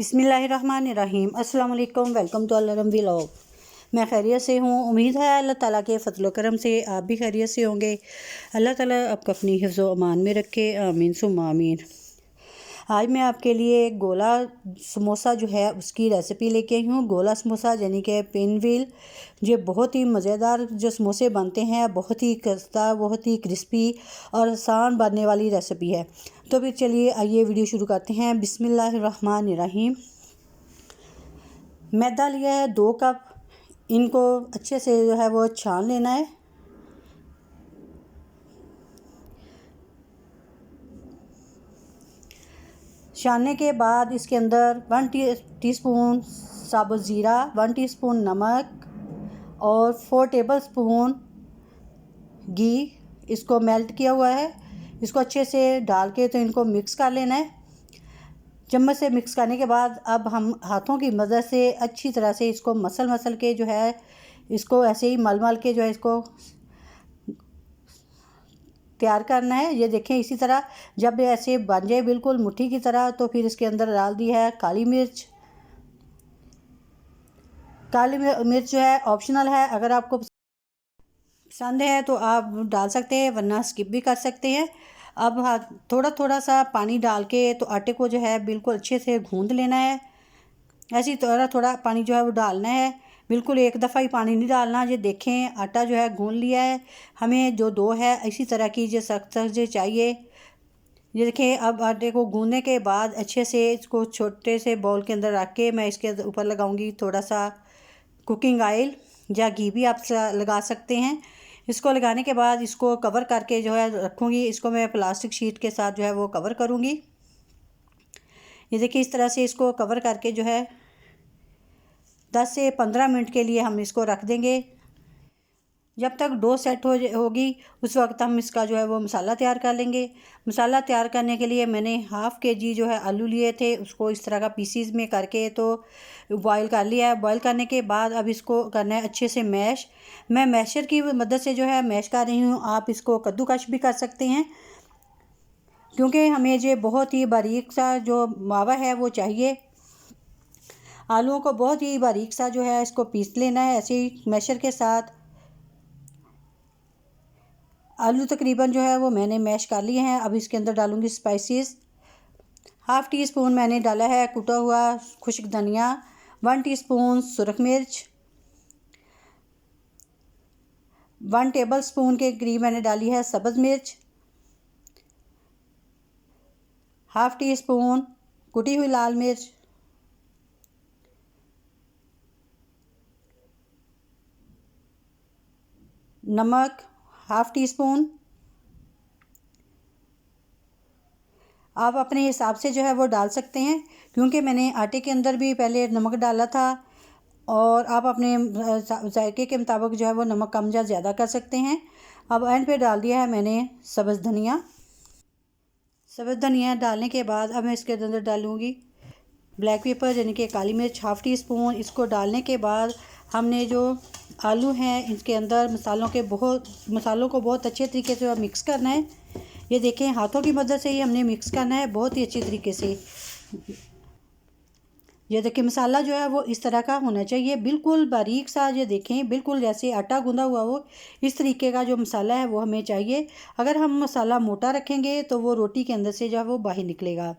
बिस्मिल्लाहिर्रहमानिर्रहीम। अस्सलाम वालेकुम। वेलकम टू अलरम व्लॉग। मैं खैरियत से हूँ। उम्मीद है अल्लाह ताला के फजल करम से आप भी खैरियत से होंगे। अल्लाह ताला आपको अपनी हिफ्ज़ व अमान में रखे, आमीन सुम्मा आमीन। आज मैं आपके लिए गोला समोसा जो है उसकी रेसिपी लेके आई हूँ। गोला समोसा यानी कि पिन व्हील। ये बहुत ही मज़ेदार जो समोसे बनते हैं, बहुत ही खस्ता, बहुत ही क्रिस्पी और आसान बनने वाली रेसिपी है। तो फिर चलिए आइए वीडियो शुरू करते हैं। बिस्मिल्लाहिर्रहमानिर्रहीम। मैदा लिया है 2 कप। इनको अच्छे से जो है वो छान लेना है। छानने के बाद इसके अंदर 1 टीस्पून साबुत ज़ीरा, 1 टीस्पून नमक और 4 टेबलस्पून घी, इसको मेल्ट किया हुआ है। इसको अच्छे से डाल के तो इनको मिक्स कर लेना है। चम्मच से मिक्स करने के बाद अब हम हाथों की मदद से अच्छी तरह से इसको मसल के जो है इसको ऐसे ही मल के जो है इसको तैयार करना है। ये देखें, इसी तरह जब ऐसे बन जाए बिल्कुल मुट्ठी की तरह, तो फिर इसके अंदर डाल दी है काली मिर्च। काली मिर्च जो है ऑप्शनल है, अगर आपको पसंद है तो आप डाल सकते हैं, वरना स्किप भी कर सकते हैं। अब थोड़ा थोड़ा सा पानी डाल के तो आटे को जो है बिल्कुल अच्छे से गूंद लेना है। ऐसी थोड़ा थोड़ा पानी जो है वो डालना है, बिल्कुल एक दफ़ा ही पानी नहीं डालना। ये देखें आटा जो है गूंद लिया है। हमें जो डो है इसी तरह की जो सख्त जो चाहिए। ये देखें, अब आटे को गूंदने के बाद अच्छे से इसको छोटे से बाउल के अंदर रख के मैं इसके ऊपर लगाऊंगी थोड़ा सा कुकिंग ऑयल या घी भी आप लगा सकते हैं। इसको लगाने के बाद इसको कवर करके जो है रखूँगी। इसको मैं प्लास्टिक शीट के साथ जो है वो कवर करूँगी। ये देखिए, इस तरह से इसको कवर करके जो है 10 से 15 मिनट के लिए हम इसको रख देंगे। जब तक डो सेट होगी उस वक्त हम इसका जो है वो मसाला तैयार कर लेंगे। मसाला तैयार करने के लिए मैंने हाफ़ केजी जो है आलू लिए थे, उसको इस तरह का पीसीज में करके तो बॉईल कर लिया है। बॉईल करने के बाद अब इसको करना है अच्छे से मैश। मैं मैशर की मदद से जो है मैश कर रही हूँ। आप इसको कद्दूकश भी कर सकते हैं, क्योंकि हमें ये बहुत ही बारीक सा जो मावा है वो चाहिए। आलूओं को बहुत ही बारीक सा जो है इसको पीस लेना है ऐसे ही मैशर के साथ। आलू तकरीबन जो है वो मैंने मैश कर लिए हैं। अब इसके अंदर डालूंगी स्पाइसेस। हाफ़ टी स्पून मैंने डाला है कुटा हुआ खुश्क धनिया, 1 टीस्पून सुरख मिर्च, 1 टेबलस्पून के करीब मैंने डाली है सब्ज़ मिर्च, हाफ़ टी स्पून कुटी हुई लाल मिर्च, नमक हाफ़ टी स्पून। आप अपने हिसाब से जो है वो डाल सकते हैं, क्योंकि मैंने आटे के अंदर भी पहले नमक डाला था। और आप अपने जायके के मुताबिक जो है वो नमक कम या ज़्यादा कर सकते हैं। अब एंड पे डाल दिया है मैंने सब्ज़ धनिया। सब्ज़ धनिया डालने के बाद अब मैं इसके अंदर डालूँगी ब्लैक पेपर यानी कि काली मिर्च हाफ़ टी स्पून। इसको डालने के बाद हमने जो आलू हैं इसके अंदर मसालों को बहुत अच्छे तरीके से मिक्स करना है। ये देखें, हाथों की मदद से ही हमने मिक्स करना है बहुत ही अच्छी तरीके से। ये देखिए, मसाला जो है वो इस तरह का होना चाहिए, बिल्कुल बारीक सा। ये देखें, बिल्कुल जैसे आटा गूंदा हुआ हो इस तरीके का जो मसाला है वो हमें चाहिए। अगर हम मसाला मोटा रखेंगे तो वो रोटी के अंदर से जो है वो बाहर निकलेगा।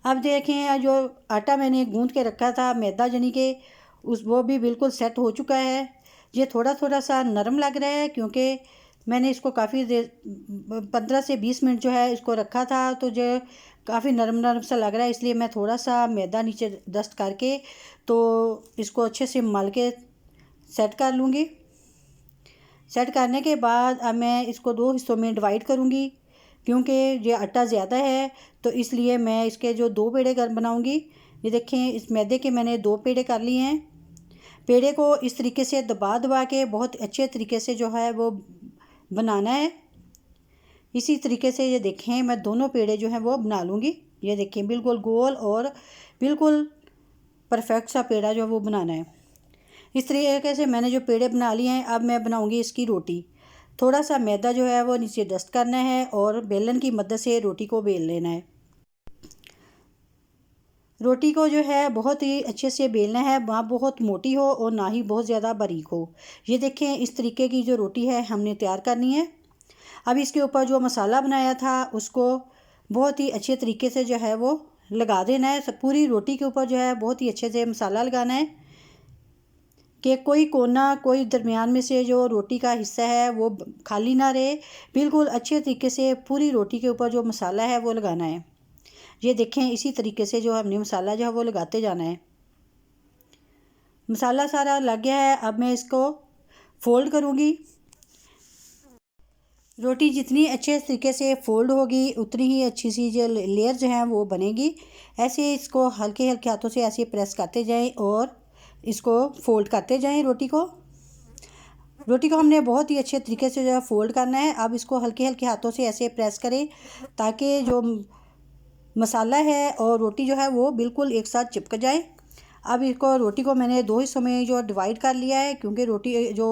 अब देखें, जो आटा मैंने गूंद के रखा था मैदा यानी कि वो भी बिल्कुल सेट हो चुका है। ये थोड़ा थोड़ा सा नरम लग रहा है, क्योंकि मैंने इसको काफ़ी देर 15 से 20 मिनट जो है इसको रखा था, तो जो काफ़ी नरम नरम सा लग रहा है। इसलिए मैं थोड़ा सा मैदा नीचे डस्ट करके तो इसको अच्छे से मल के सेट कर लूँगी। सेट करने के बाद अब मैं इसको 2 हिस्सों में डिवाइड करूँगी, क्योंकि ये आटा ज़्यादा है तो इसलिए मैं इसके जो 2 पेड़े बनाऊँगी। ये देखें, इस मैदे के मैंने 2 पेड़े कर लिए हैं। पेड़े को इस तरीके से दबा दबा के बहुत अच्छे तरीके से जो है वो बनाना है। इसी तरीके से ये देखें, मैं दोनों पेड़े जो हैं वो बना लूँगी। ये देखें, बिल्कुल गोल और बिल्कुल परफेक्ट सा पेड़ा जो है वो बनाना है। इस तरीके से मैंने जो पेड़े बना लिए हैं, अब मैं बनाऊँगी इसकी रोटी। थोड़ा सा मैदा जो है वो नीचे डस्ट करना है और बेलन की मदद से रोटी को बेल लेना है। रोटी को जो है बहुत ही अच्छे से बेलना है, ना बहुत मोटी हो और ना ही बहुत ज़्यादा बारीक हो। ये देखें, इस तरीके की जो रोटी है हमने तैयार करनी है। अब इसके ऊपर जो मसाला बनाया था उसको बहुत ही अच्छे तरीके से जो है वो लगा देना है। पूरी रोटी के ऊपर जो है बहुत ही अच्छे से मसाला लगाना है कि कोई कोना, कोई दरमियान में से जो रोटी का हिस्सा है वो खाली ना रहे। बिल्कुल अच्छे तरीके से पूरी रोटी के ऊपर जो मसाला है वो लगाना है। ये देखें, इसी तरीके से जो हमने मसाला जो है वो लगाते जाना है। मसाला सारा लग गया है। अब मैं इसको फोल्ड करूँगी। रोटी जितनी अच्छे तरीके से फोल्ड होगी उतनी ही अच्छी सी जो लेयर जो हैं वो बनेगी। ऐसे इसको हल्के हल्के हाथों से ऐसे प्रेस करते जाएं और इसको फोल्ड करते जाएं। रोटी को हमने बहुत ही अच्छे तरीके से जो है फोल्ड करना है। अब इसको हल्के हल्के हाथों से ऐसे प्रेस करें ताकि जो मसाला है और रोटी जो है वो बिल्कुल एक साथ चिपक जाए। अब इसको रोटी को मैंने दो हिस्सों में जो डिवाइड कर लिया है क्योंकि रोटी जो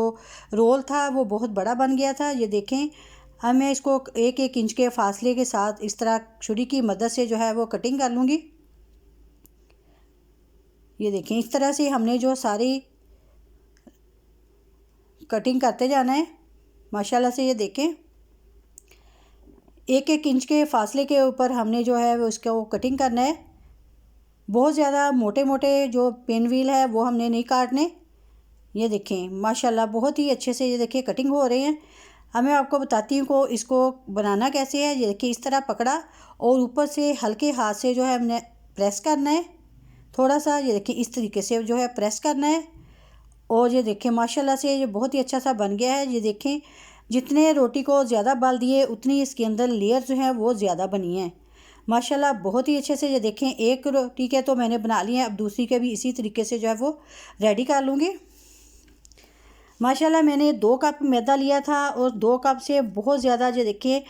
रोल था वो बहुत बड़ा बन गया था। ये देखें, अब मैं इसको 1-1 इंच के फासले के साथ इस तरह छुरी की मदद से जो है वो कटिंग कर लूँगी। ये देखें, इस तरह से हमने जो सारी कटिंग करते जाना है माशाल्लाह से। ये देखें, 1-1 इंच के फासले के ऊपर हमने जो है वो इसको कटिंग करना है। बहुत ज़्यादा मोटे मोटे जो पिन व्हील है वो हमने नहीं काटने। ये देखें माशाल्लाह बहुत ही अच्छे से ये देखिए कटिंग हो रहे हैं। अब मैं आपको बताती हूँ को इसको बनाना कैसे है। ये देखिए, इस तरह पकड़ा और ऊपर से हल्के हाथ से जो है हमने प्रेस करना है थोड़ा सा। ये देखिए, इस तरीके से जो है प्रेस करना है और ये देखें माशाल्लाह से ये बहुत ही अच्छा सा बन गया है। ये देखें, जितने रोटी को ज़्यादा बाल दिए उतनी इसके अंदर लेयर जो है वो ज़्यादा बनी है माशाल्लाह बहुत ही अच्छे से। ये देखें, एक रोटी के तो मैंने बना लिए हैं, अब दूसरी के भी इसी तरीके से जो है वो रेडी कर लूँगी। माशाल्लाह मैंने 2 कप मैदा लिया था और 2 कप से बहुत ज़्यादा ये देखिए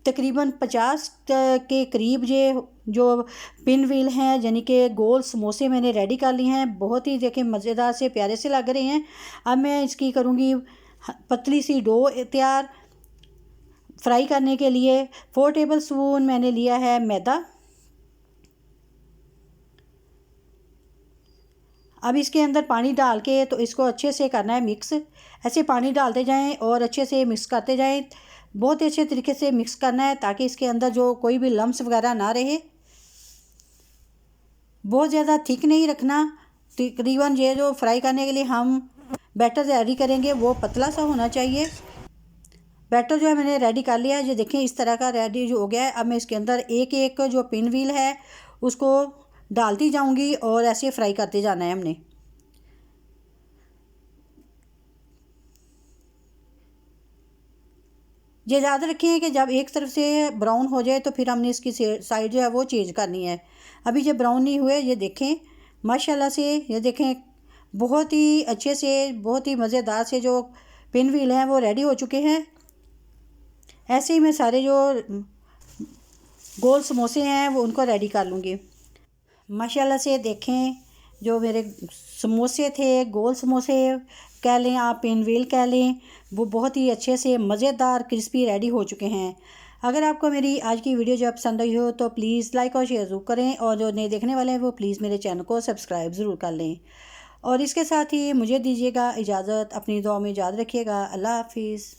तकरीबन 50 के करीब ये जो पिन व्हील हैं यानी कि गोल समोसे मैंने रेडी कर लिए हैं। बहुत ही देखें मज़ेदार से प्यारे से लग रहे हैं। अब मैं इसकी करूँगी पतली सी डो तैयार। फ्राई करने के लिए 4 टेबल स्पून मैंने लिया है मैदा। अब इसके अंदर पानी डाल के तो इसको अच्छे से करना है मिक्स। ऐसे पानी डालते जाएं और अच्छे से मिक्स करते जाएं। बहुत ही अच्छे तरीके से मिक्स करना है ताकि इसके अंदर जो कोई भी लम्स वगैरह ना रहे। बहुत ज़्यादा थिक नहीं रखना। तकरीबन ये जो फ्राई करने के लिए हम बैटर रेडी करेंगे वो पतला सा होना चाहिए। बैटर जो है मैंने रेडी कर लिया है। ये देखें, इस तरह का रेडी जो हो गया है। अब मैं इसके अंदर एक एक जो पिन व्हील है उसको डालती जाऊंगी और ऐसे फ्राई करते जाना है हमने। ये याद रखें कि जब एक तरफ से ब्राउन हो जाए तो फिर हमने इसकी साइड जो है वो चेंज करनी है। अभी ये ब्राउन नहीं हुए। ये देखें माशाल्लाह से, ये देखें बहुत ही अच्छे से बहुत ही मज़ेदार से जो पिन व्हील हैं वो रेडी हो चुके हैं। ऐसे ही मैं सारे जो गोल समोसे हैं वो उनको रेडी कर लूँगी। माशाल्लाह से देखें, जो मेरे समोसे थे, गोल समोसे कह लें आप, पिन व्हील कह लें, वो बहुत ही अच्छे से मज़ेदार क्रिस्पी रेडी हो चुके हैं। अगर आपको मेरी आज की वीडियो जो पसंद आई हो तो प्लीज़ लाइक और शेयर ज़रूर करें और जो नए देखने वाले हैं वो प्लीज़ मेरे चैनल को सब्सक्राइब ज़रूर कर लें। और इसके साथ ही मुझे दीजिएगा इजाज़त। अपनी दुआ में याद रखिएगा। अल्लाह हाफिज़।